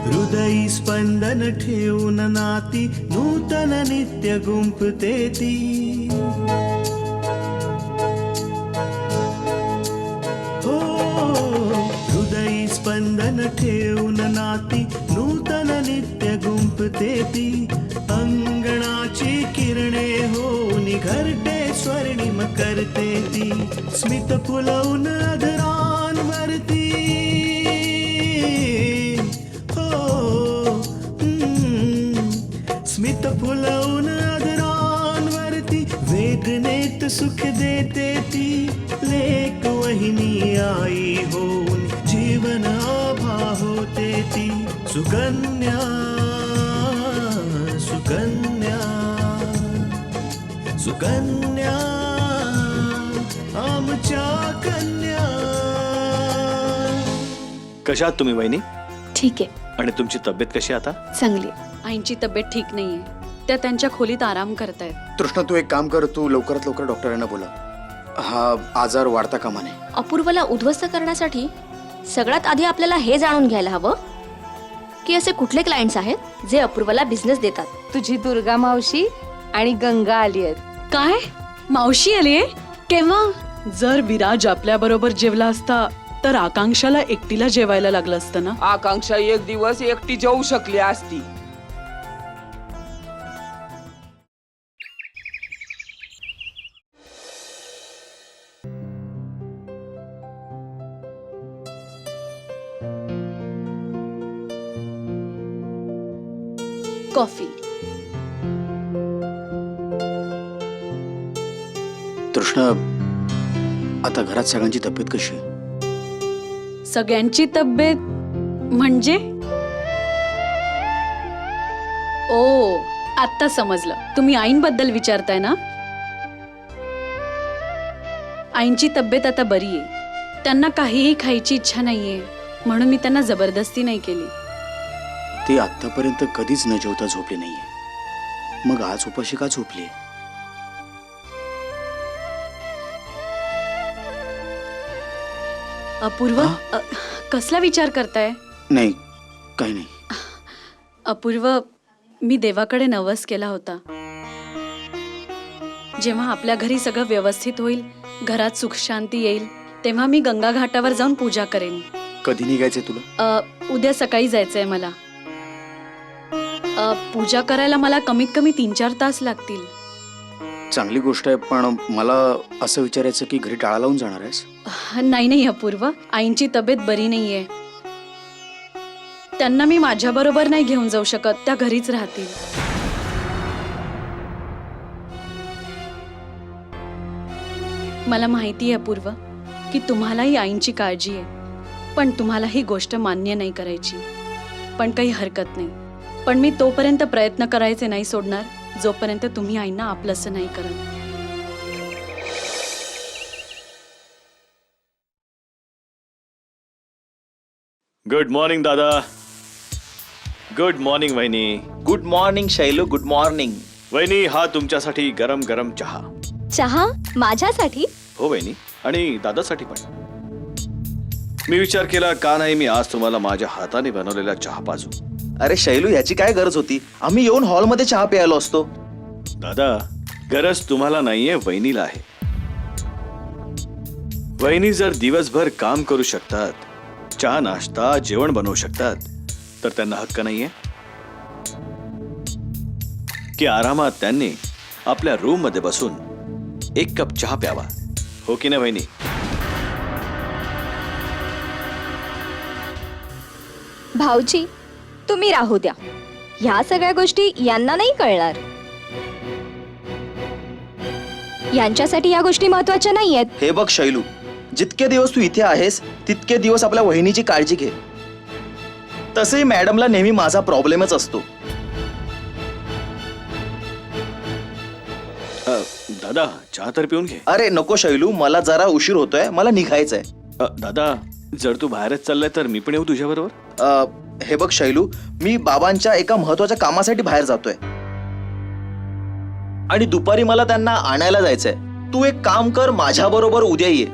हृदयी स्पंदन ठेवून नाती नूतन नित्य गुंफते ती. हो हृदयी स्पंदन ठेवून नाती नूतन नित्य गुंफते ती. अंगणाची किरणे होऊन घरटे स्वर्णिम करते ती. स्मित फुलवून अधरांवरती स्मित फुलवून अधरांवरती वेदनेत सुख देते ती. लेक वहिनी आई होऊन जीवन आभा होते ती. सुकन्या सुकन्या सुकन्या आमच्या कन्या. कशा आहात तुम्ही वहिनी? ठीक आहे. आणि तुमची तब्येत कशी आता? चांगली. आईंची तब्येत ठीक नाहीये, त्या त्यांच्या खोलीत आराम करतायत. तृष्णा, तू एक काम कर, तू लवकरात लवकर डॉक्टरांना बोला. हा आजार वाढता कामा नये. अपूर्वला उद्ध्वस्त करण्यासाठी सगळ्यात आधी आपल्याला हे जाणून घ्यायला हवं की असे कुठले क्लायंट्स आहेत जे अपूर्वला बिझनेस देतात. तुझी दुर्गा मावशी आणि गंगा आली आहेत. काय? मावशी आलीये? केव्हा? जर विराज आपल्या बरोबर जेवला असता तर आकांक्षाला एकटीला जेवायला लागलं असतं ना. आकांक्षा एक दिवस एकटी जेवू शकली असती. कॉफी. तृष्णा, आता घरात सगळ्यांची तब्येत कशी आहे? सगळ्यांची तब्येत म्हणजे? ओ, आता समजलं. तुम्ही आईंबद्दल विचारताय ना. आईंची तब्येत आता बरी आहे. त्यांना काहीही खायची इच्छा नाहीये, म्हणून मी त्यांना जबरदस्ती नाही केली. ती आतापर्यंत कधीच न जेवता झोपली नाहीये, मग आज उपाशी का झोपली? अपूर्व, कसला विचार करताय? नाही, काही नाही. अपूर्व, मी देवाकडे नवस केला होता. जेव्हा आपल्या घरी सगळं व्यवस्थित होईल, घरात सुख शांती येईल, तेव्हा मी गंगा घाटावर जाऊन पूजा करेन. कधी निघायचंय तुला? उद्या सकाळी जायचंय मला. पूजा करायला मला कमीत कमी 3-4 तास लागतील. चांगली गोष्ट आहे, पण मला असं विचारायचं की घरी टाळा लावून जाणार आहेस? नाही नाही अपूर्व, आईंची तब्येत बरी नाहीये. त्यांना मी माझ्या बरोबर नाही घेऊन जाऊ शकत, त्या घरीच राहतील. मला माहिती आहे अपूर्व की तुम्हालाही आईंची काळजी आहे, पण तुम्हाला ही गोष्ट मान्य नाही करायची. पण काही हरकत नाही. पण मी तोपर्यंत प्रयत्न करायचे नाही सोडणार जोपर्यंत तुम्ही आईंना आपलंसं नाही करत. गुड मॉर्निंग दादा. गुड मॉर्निंग वहिनी. Good morning Shailu. Good morning वहिनी, हा तुमच्यासाठी गरम गरम चहा. चहा माझ्यासाठी? हो वहिनी, आणि दादासाठी पण. मी विचार केला का नाही मी आज तुम्हाला माझ्या हाताने बनवलेला चहा पाजू. अरे शैलू, याची काय गरज होती? आम्ही येऊन हॉलमध्ये चहा प्यायलो असतो. दादा, गरज तुम्हाला नाहीये, वहिनीला आहे. वहिनी जर दिवसभर काम करू शकतात, चहा नाश्ता जेवण बनवू शकतात, तर त्यांना हक्क नाहीये की आरामात त्यांनी आपल्या रूम मध्ये बसून 1 कप चहा प्यावा? हो की नाही वहिनी? भाऊजी, तुम्ही राहू द्या. ह्या सगळ्या गोष्टी यांना नाही कळणार. यांच्यासाठी या गोष्टी महत्वाच्या नाहीयेत. हे बघ शैलू, जितके दिवस तू इथे आहेस तितके दिवस आपल्या वहिनीची काळजी घे. तसेही मॅडमला नेहमी माझा प्रॉब्लेमच असतो. दादा, चहा तर पिऊन घे. अरे नको शैलू, मला जरा उशीर होतोय, मला निघायचंय. दादा, जर तू बाहेरच चाललाय तर मी पण येऊ तुझ्या बरोबर? हे बघ शैलू, मी बाबांच्या एका महत्वाच्या कामासाठी बाहेर जातोय आणि दुपारी मला त्यांना आणायला जायचंय. तू एक काम कर, माझ्या बरोबर उद्या ये.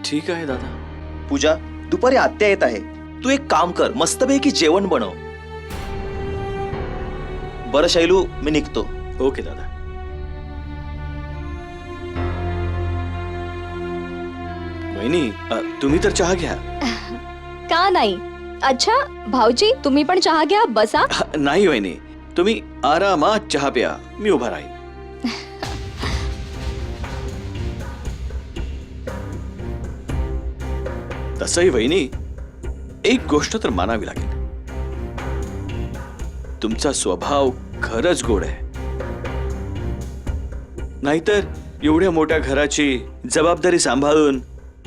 ठीक आहे दादा. पूजा, दुपारी आत्या येत आहे. तू एक काम कर, मस्तपैकी जेवण बनव. बरं शैलू, मी निघतो. ओके दादा. वहिनी, तुम्ही तर चहा घ्या. का नाही? अच्छा भाऊजी, तुम्ही पण चहा घ्या, बसा. नाही वहिनी, तुम्ही आरामात चहा प्या, मी उभा राहीन. तसंही वहिनी, एक गोष्ट तर मानावी लागेल. तुमचा स्वभाव खरंच गोड आहे. नाहीतर एवढ्या मोठ्या घराची जबाबदारी सांभाळून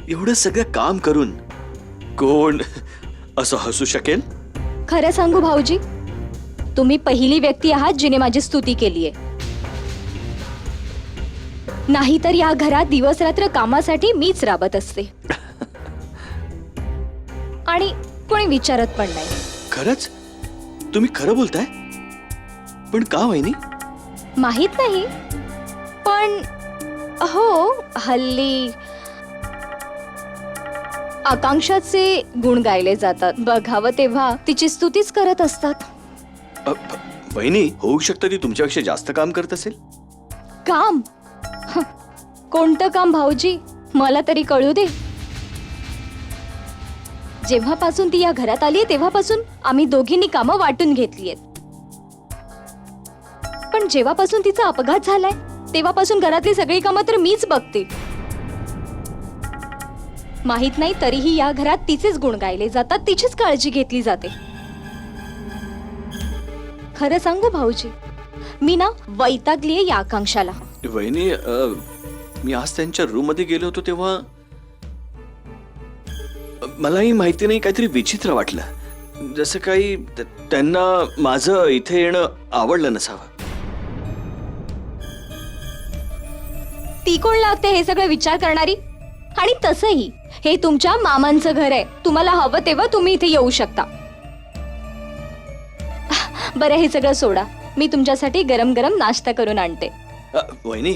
एवढं सगळं काम करून कोण असं हसू शकेल? खरं सांगू भाऊजी, तुम्ही पहिली व्यक्ती आहात जिने माझी स्तुती केलीये. नाहीतर या घरात दिवस रात्र कामासाठी मीच राबत असते आणि कोणी विचारत पण नाही. खरंच? तुम्ही खरं बोलताय? पण का वहिनी? माहित नाही, पण हो, हल्ली आकांक्षाचे गुण गायले जातात. बघावं तेव्हा तिची स्तुतीच करत असतात. वहिनी, होऊ शकतं ती तुमच्यापेक्षा जास्त काम करत असेल. काम? कोणतं काम भाऊजी? मला तरी कळू दे. जेव्हापासून ती या घरात आली तेव्हापासून आम्ही दोघींनी कामं वाटून घेतली आहेत. पण जेव्हापासून तिचा अपघात झालाय तेव्हापासून घरातली सगळी कामं तर मीच बघते. माहित नाही तरीही या घरात तिचेच गुण गायले जातात, तिचीच काळजी घेतली जाते. खरं सांगू भाऊजी, मी ना वैतागलीये या आकांक्षाला. वहिनी, मी आज त्यांच्या रूम मध्ये गेलो होतो तेव्हा मलाही माहिती नाही, काहीतरी विचित्र वाटलं. जसं काही त्यांना माझं इथे येणं आवडलं नसावं. ती कोण लागते हे सगळं विचार करणारी? आणि तसंही हे तुमच्या मामांचं घर आहे. तुम्हाला हवं तेव्हा तुम्ही इथे येऊ शकता. बरं, हे सगळं सोडा, मी तुमच्यासाठी गरम गरम नाश्ता करून आणते. वहिनी,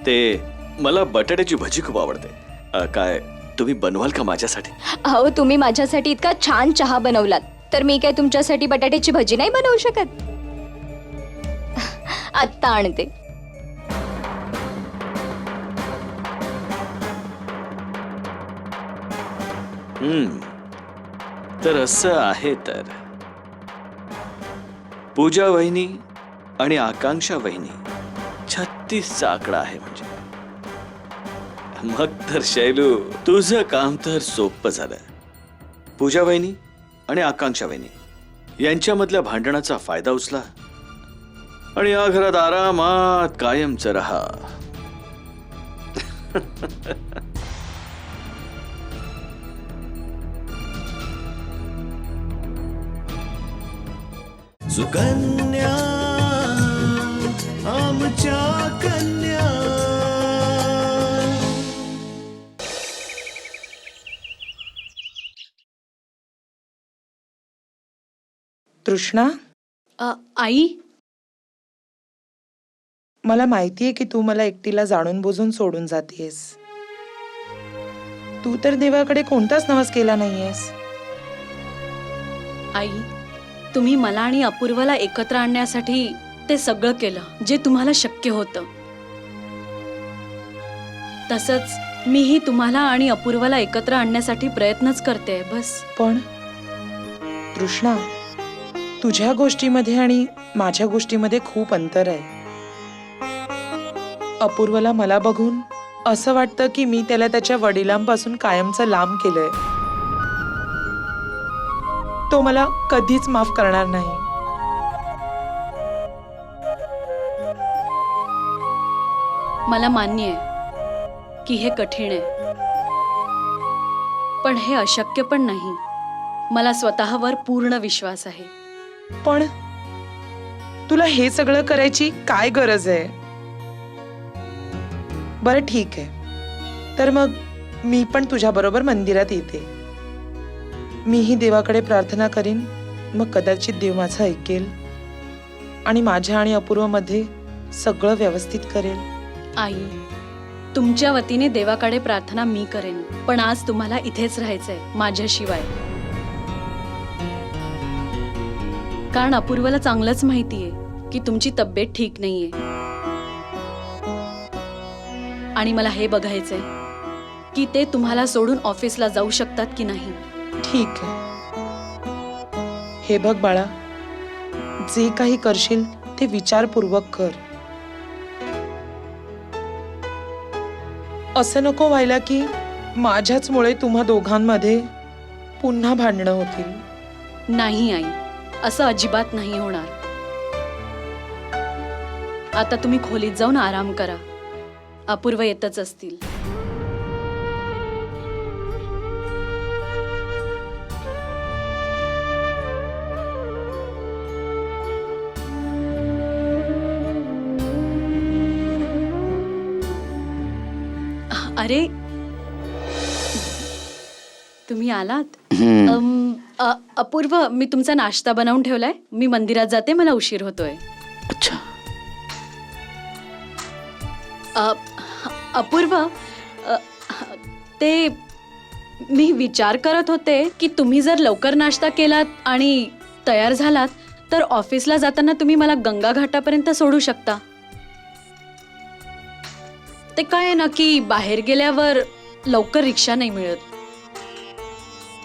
ते मला बटाट्याची भजी खूप आवडते. काय तुम्ही बनवाल का माझ्यासाठी? अहो, तुम्ही माझ्यासाठी इतका छान चहा बनवलात तर मी काय तुमच्यासाठी बटाट्याची भजी नाही बनवू शकत? आत्ता आणते. तर असं आहे तर पूजा वहिनी आणि आकांक्षा वहिनी 36चा आकडा आहे. म्हणजे मग तर शैलू, तुझं काम तर सोपं झालं. पूजा वहिनी आणि आकांक्षा वहिनी यांच्यामधल्या भांडणाचा फायदा उचला आणि या घरात आरामात कायमच राहा. सुकन्या आमच्या कन्या. तृष्णा, आई, मला माहितीये की तू मला एकटीला जाणून बुजून सोडून जातेस. तू तर देवाकडे कोणताच नवस केला नाहीयेस. आई, तुम्ही मला आणि अपूर्वाला एकत्र आणण्यासाठी ते सगळं केलं जे तुम्हाला शक्य होतं. तसंच मीही तुम्हाला आणि अपूर्वाला एकत्र आणण्यासाठी प्रयत्नच करते. बस. पण तृष्णा, तुझ्या गोष्टीमध्ये आणि माझ्या गोष्टीमध्ये खूप अंतर आहे. अपूर्वाला मला बघून असं वाटतं की मी त्याला त्याच्या वडिलांपासून कायमचं लांब केलंय. तो मला कधीच माफ करणार नाही. मला मान्य आहे की हे कठीण आहे, पण हे अशक्य पण नाही. मला स्वतःवर पूर्ण विश्वास आहे. पण तुला हे सगळं करायची काय गरज आहे? बरं ठीक आहे, तर मग मी पण तुझ्या बरोबर मंदिरात येते. मीही देवाकडे प्रार्थना करीन, मग कदाचित देव माझं ऐकेल आणि माझ्या आणि अपूर्वमध्ये सगळं व्यवस्थित करेल. आई, तुमच्या वतीने देवाकडे प्रार्थना मी करेन, पण आज तुम्हाला इथेच राहायचंय माझ्याशिवाय. कारण अपूर्वाला चांगलंच माहितीये की तुमची तब्येत ठीक नाहीये आणि मला हे बघायचंय की ते तुम्हाला सोडून ऑफिसला जाऊ शकतात की नाही. ठीक आहे. हे बघ बाळा, जे काही करशील ते विचारपूर्वक कर. असं नको व्हायला की माझ्याचमुळे तुम्हा दोघांमध्ये पुन्हा भांडणं होतील. नाही आई, असं अजिबात नाही होणार. आता तुम्ही खोलीत जाऊन आराम करा. अपूर्व येतच असतील. अरे, तुम्ही आलात. अपूर्व, मी तुमचा नाश्ता बनवून ठेवलाय. मी मंदिरात जाते, मला उशीर होतोय. अच्छा. अपूर्व, ते मी विचार करत होते की तुम्ही जर लवकर नाश्ता केलात आणि तयार झालात तर ऑफिसला जाताना तुम्ही मला गंगा घाटापर्यंत सोडू शकता. ते काय आहे ना की बाहेर गेल्यावर लवकर रिक्षा नाही मिळत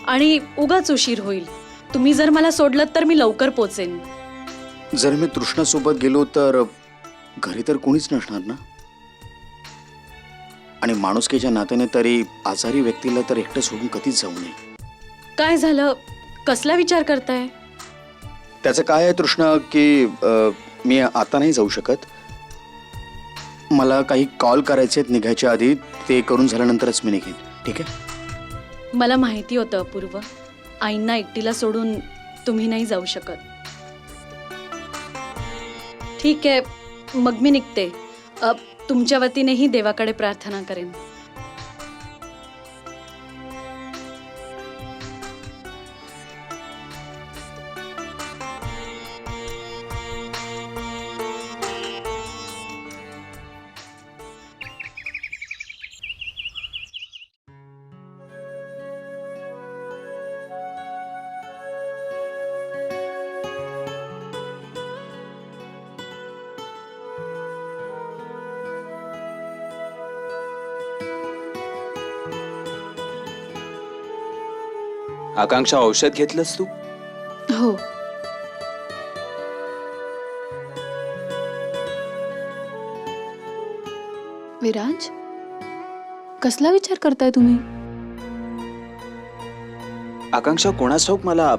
आणि उगाच उशीर होईल. तुम्ही जर मला सोडलं तर मी लवकर पोचेन. जर मी तृष्णासोबत गेलो तर घरी तर कोणीच नसणार ना. आणि माणुसकीच्या नात्याने तरी आजारी व्यक्तीला तर एकटं सोडून कधीच जाऊ नये. काय झालं? कसला विचार करताय? त्याचं काय आहे तृष्णा की मी आता नाही जाऊ शकत. मला काही कॉल करायचे आहेत निघायच्या आधी. ते करून झाल्यानंतरच मी निघेन. ठीक आहे? मला माहिती होतं अपूर्व, आईंना एकटीला सोडून तुम्ही नाही जाऊ शकत. ठीक आहे, मग मी निघते. तुमच्या वतीनेही देवाकडे प्रार्थना करेन. आकांक्षा, औषध घेतलंस तू? हो. विराज, कसला विचार करताय तुम्ही? आकांक्षा, कोणास ठाऊक मला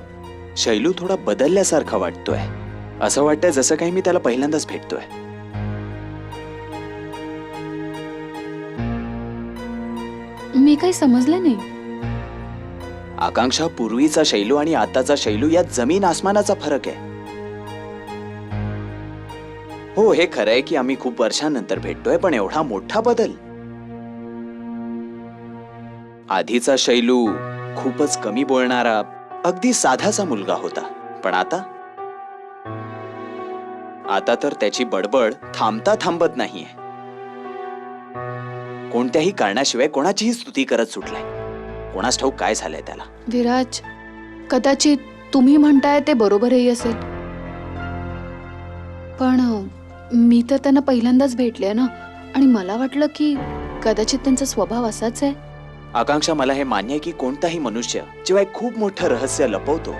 शैलू थोडा बदलल्यासारखा वाटतोय. असं वाटतंय जसं काही मी त्याला पहिल्यांदाच भेटतोय. मी काही समजलं नाही. आकांक्षा, पूर्वीचा शैलू आणि आताचा शैलू यात जमीन आसमानाचा फरक आहे. हो, हे खरं आहे की आम्ही खूप वर्षांनंतर भेटतोय, पण एवढा मोठा बदल. आधीचा शैलू खूपच कमी बोलणारा, अगदी साधासा मुलगा होता. पण आता तर त्याची बडबड थांबता थांबत नाहीये. कोणत्याही कारणाशिवाय कोणाचीही स्तुती करत सुटलाय. कोणास ठाऊक काय झालंय त्याला. विराज, कदाचित तुम्ही म्हणताय ते बरोबरही असेल, पण मी तर त्यांना पहिल्यांदाच भेटले ना, आणि मला वाटलं की कदाचित त्यांचा स्वभाव असाच आहे. आकांक्षा, मला हे मान्य आहे की कोणताही मनुष्य जेव्हा एक खूप मोठं रहस्य लपवतो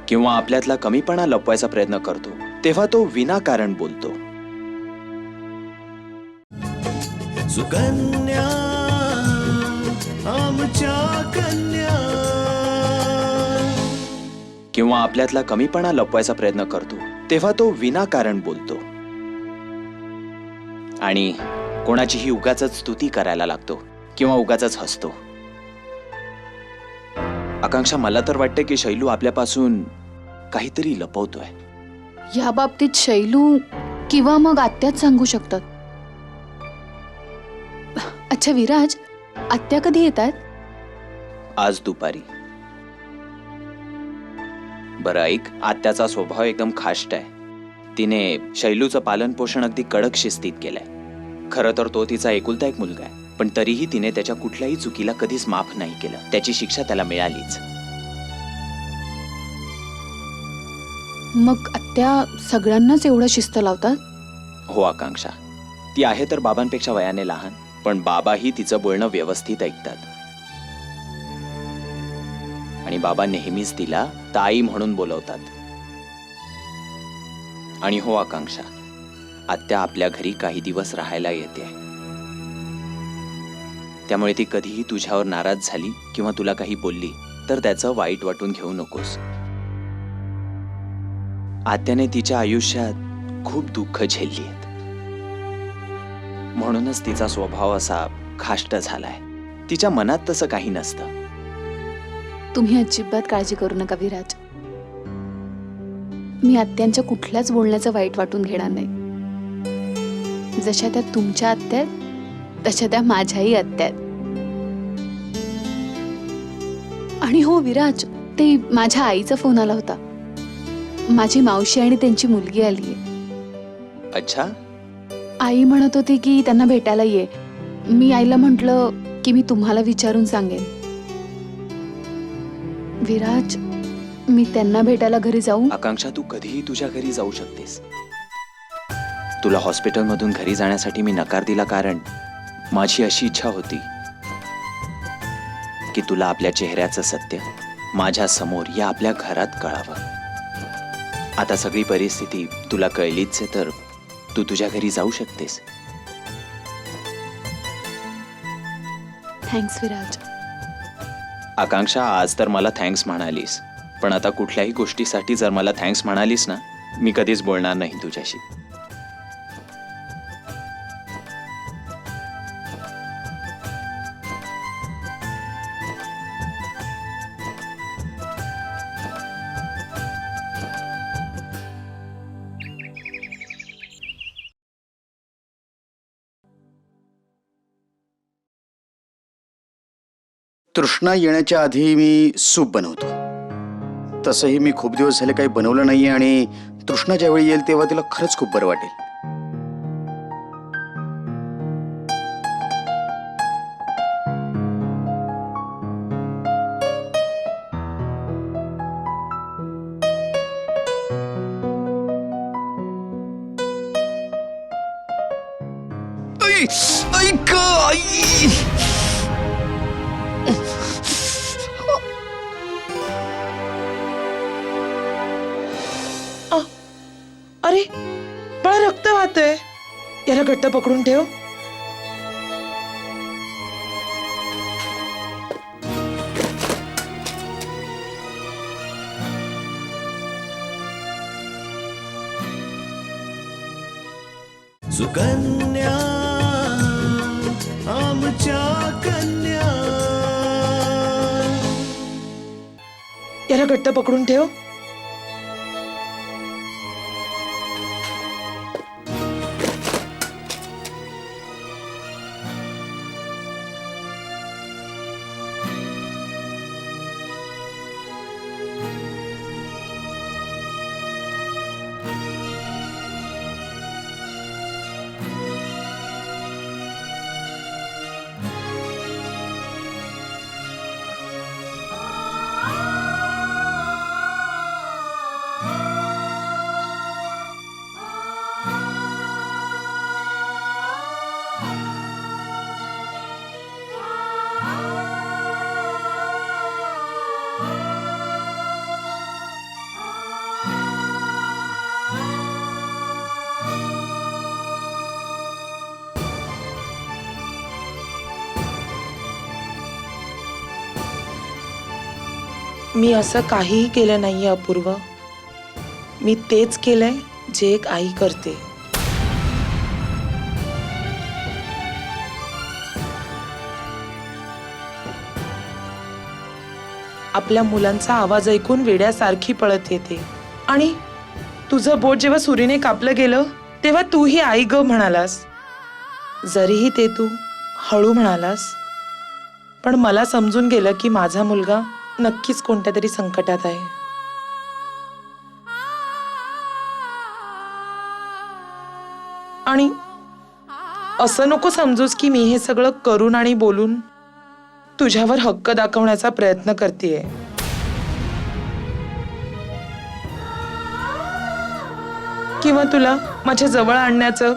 किंवा आपल्यातला कमीपणा लपवायचा प्रयत्न करतो, तेव्हा तो विनाकारण बोलतो. सुकन्या आमच्या कन्या. किंवा आपल्यातला कमीपणा लपवायचा प्रयत्न करतो, तेव्हा तो विनाकारण बोलतो आणि कोणाचीही उगाचच स्तुती करायला लागतो किंवा उगाचच हसतो. आकांक्षा, मला तर वाटतं की शैलू आपल्यापासून काहीतरी लपवतोय. या बाबतीत शैलू किंवा मग आत्याच सांगू शकतात. अच्छा विराज, आत्या कधी येतात? आज दुपारी. बरं ऐक, आत्याचा स्वभाव एकदम खाष्ट आहे. तिने शैलूचं पालन पोषण अगदी कडक शिस्तीत केलंय. खरं तर तो तिचा एकुलता एक मुलगा आहे, पण तरीही तिने त्याच्या कुठल्याही चुकीला कधीच माफ नाही केलं. त्याची शिक्षा त्याला मिळालीच. मग आत्या सगळ्यांनाच एवढं शिस्त लावतात? हो आकांक्षा, ती आहे तर बाबांपेक्षा वयाने लहान, पण बाबाही तिचं बोलणं व्यवस्थित ऐकतात. आणि बाबा नेहमीच तिला ताई म्हणून बोलवतात. आणि हो आकांक्षा, आत्या आपल्या घरी काही दिवस राहायला येते, त्यामुळे ती कधीही तुझ्यावर नाराज झाली किंवा तुला काही बोलली तर त्याचं वाईट वाटून घेऊ नकोस. आत्याने तिच्या आयुष्यात खूप दुःख झेलली आहेत, म्हणूनच तिचा स्वभाव असा खाष्ट झालाय. तिच्या मनात तसं काही नसतं. तुम्ही अजिबात काळजी करू नका विराज. मी आत्यांच्या कुठल्याच बोलण्याचं वाईट वाटून घेणार नाही. जशा त्या तुमच्या आत्या आहेत तशा त्या माझ्याही आत्या आहेत. आणि हो विराज, ते माझ्या आईचा फोन आला होता. माझी मावशी आणि त्यांची मुलगी आलीये. अच्छा, आई म्हणत होती की त्यांना भेटायला ये. मी आईला म्हटलं की मी तुम्हाला विचारून सांगेन. विराज, मी त्यांना भेटायला घरी जाऊ? आकांक्षा, तू कधीही तुझ्या घरी जाऊ शकतेस. तुला हॉस्पिटलमधून घरी जाण्यासाठी मी नकार दिला कारण माझी अशी इच्छा होती की तुला आपल्या चेहऱ्याचं सत्य माझ्या समोर या आपल्या घरात कळावं. आता सगळी परिस्थिती तुला कळलीच आहे, तर तू तुझ्या घरी जाऊ शकतेस. थँक्स विराज. आकांक्षा, आज तर मला थँक्स म्हणालीस, पण आता कुठल्याही गोष्टीसाठी जर मला थँक्स म्हणालीस ना, मी कधीच बोलणार नाही तुझ्याशी. तृष्णा येण्याच्या आधी मी सूप बनवतो. तसंही मी खूप दिवस झाले काही बनवलं नाहीये आणि तृष्णा ज्यावेळी येईल तेव्हा तिला खरंच खूप बरं वाटेल. ऐक आई. अरे बाळा, रक्त वाहतंय. याला घट्ट पकडून ठेव. सुकन्या आमच्या कन्या. याला घट्ट पकडून ठेव. मी असं काहीही केलं नाहीये अपूर्व. मी तेच केलंय जे एक आई करते. आपल्या मुलांचा आवाज ऐकून वेड्यासारखी पळत येते. आणि तुझं बोट जेव्हा सुरीने कापलं गेलं तेव्हा तूही आई ग म्हणालास. जरीही ते तू हळू म्हणालास, पण मला समजून गेलं की माझा मुलगा नक्कीच कोणत्या तरी संकटात आहे. आणि असं नको समजूस की मी हे सगळं करून आणि बोलून तुझ्यावर हक्क दाखवण्याचा प्रयत्न करतेय. किंवा तुला माझ्या जवळ आणण्याचं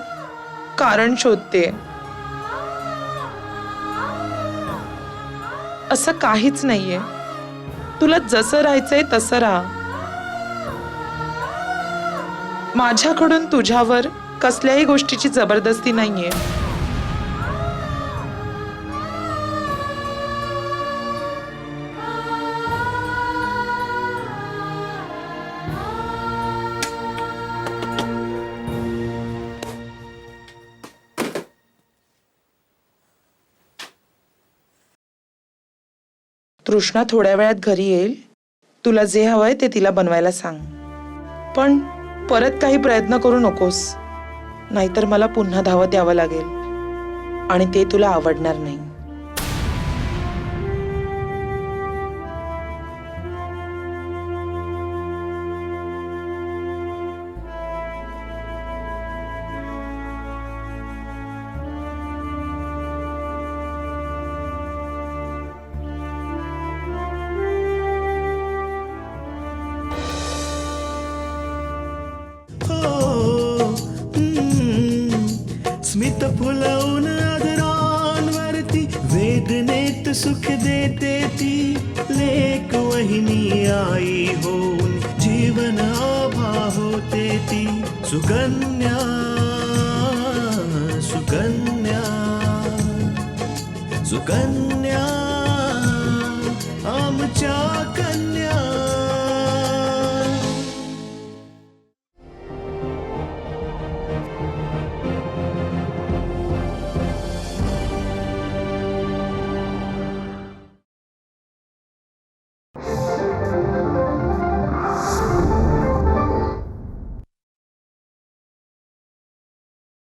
कारण शोधते. असं काहीच नाहीये. तुला जसं राहायचंय तसं राहा. माझ्याकडून तुझ्यावर कसल्याही गोष्टीची जबरदस्ती नाहीये. तृष्णा थोड्या वेळात घरी येईल. तुला जे हवंय ते तिला बनवायला सांग. पण परत काही प्रयत्न करू नकोस, नाहीतर मला पुन्हा धावत द्यावं लागेल आणि ते तुला आवडणार नाही. स्मित फुलवून अधरांवरती वेदनेत सुख देते ती लेक वहिनी आई होऊन जीवन आभा होते ती सुकन्या सुकन्या सुकन्या